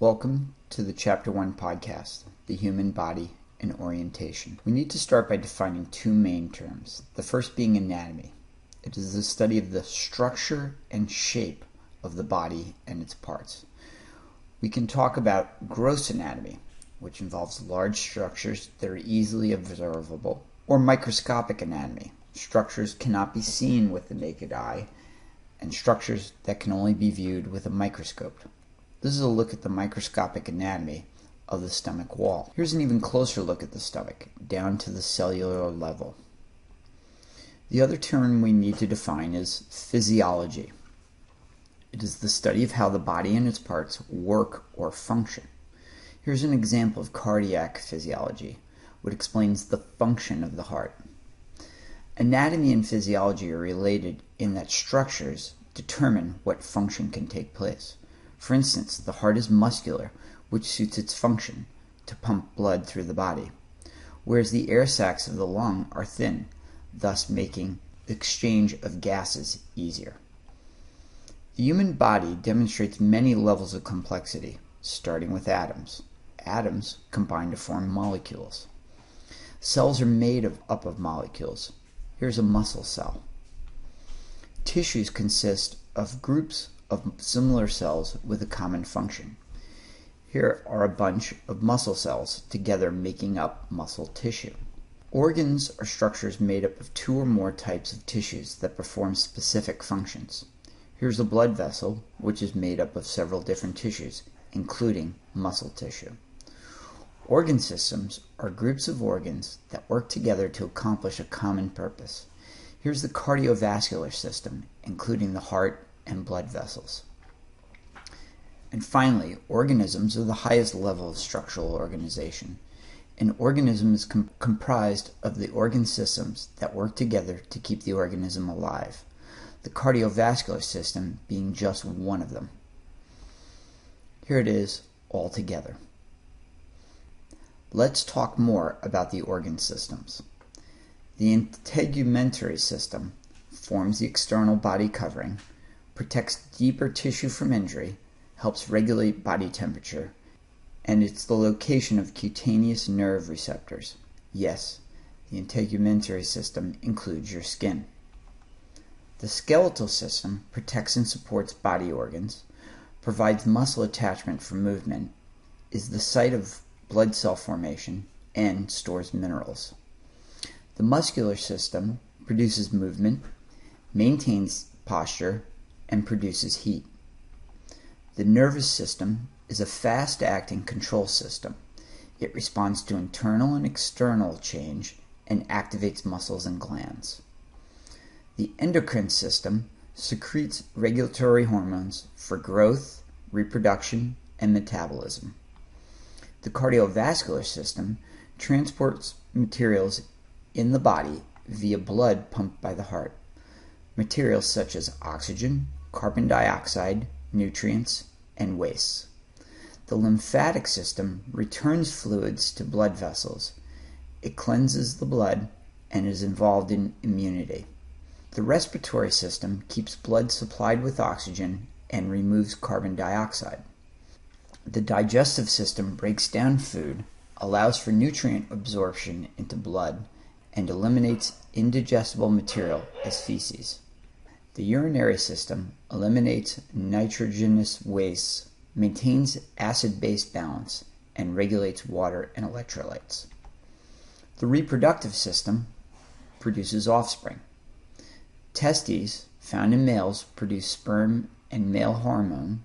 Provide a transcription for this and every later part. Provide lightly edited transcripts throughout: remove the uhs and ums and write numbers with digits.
Welcome to the Chapter 1 podcast, The Human Body and Orientation. We need to start by defining two main terms, the first being anatomy. It is the study of the structure and shape of the body and its parts. We can talk about gross anatomy, which involves large structures that are easily observable, or microscopic anatomy. Structures cannot be seen with the naked eye, and structures that can only be viewed with a microscope. This is a look at the microscopic anatomy of the stomach wall. Here's an even closer look at the stomach, down to the cellular level. The other term we need to define is physiology. It is the study of how the body and its parts work or function. Here's an example of cardiac physiology, which explains the function of the heart. Anatomy and physiology are related in that structures determine what function can take place. For instance, the heart is muscular, which suits its function, to pump blood through the body, whereas the air sacs of the lung are thin, thus making the exchange of gases easier. The human body demonstrates many levels of complexity, starting with atoms. Atoms combine to form molecules. Cells are made up of molecules. Here's a muscle cell. Tissues consist of groups of similar cells with a common function. Here are a bunch of muscle cells together making up muscle tissue. Organs are structures made up of two or more types of tissues that perform specific functions. Here's a blood vessel, which is made up of several different tissues, including muscle tissue. Organ systems are groups of organs that work together to accomplish a common purpose. Here's the cardiovascular system, including the heart and blood vessels. And finally, organisms are the highest level of structural organization. An organism is comprised of the organ systems that work together to keep the organism alive, the cardiovascular system being just one of them. Here it is all together. Let's talk more about the organ systems. The integumentary system forms the external body covering, protects deeper tissue from injury, helps regulate body temperature, and it's the location of cutaneous nerve receptors. Yes, the integumentary system includes your skin. The skeletal system protects and supports body organs, provides muscle attachment for movement, is the site of blood cell formation, and stores minerals. The muscular system produces movement, maintains posture, and produces heat. The nervous system is a fast-acting control system. It responds to internal and external change and activates muscles and glands. The endocrine system secretes regulatory hormones for growth, reproduction, and metabolism. The cardiovascular system transports materials in the body via blood pumped by the heart. Materials such as oxygen, carbon dioxide, nutrients, and wastes. The lymphatic system returns fluids to blood vessels. It cleanses the blood and is involved in immunity. The respiratory system keeps blood supplied with oxygen and removes carbon dioxide. The digestive system breaks down food, allows for nutrient absorption into blood, and eliminates indigestible material as feces. The urinary system eliminates nitrogenous wastes, maintains acid-base balance, and regulates water and electrolytes. The reproductive system produces offspring. Testes, found in males, produce sperm and male hormone,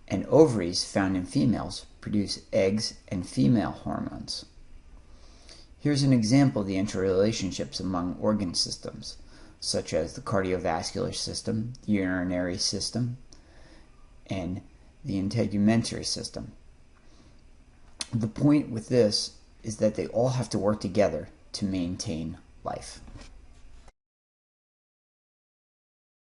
and ovaries, found in females, produce eggs and female hormones. Here's an example of the interrelationships among organ systems, such as the cardiovascular system, the urinary system, and the integumentary system. The point with this is that they all have to work together to maintain life.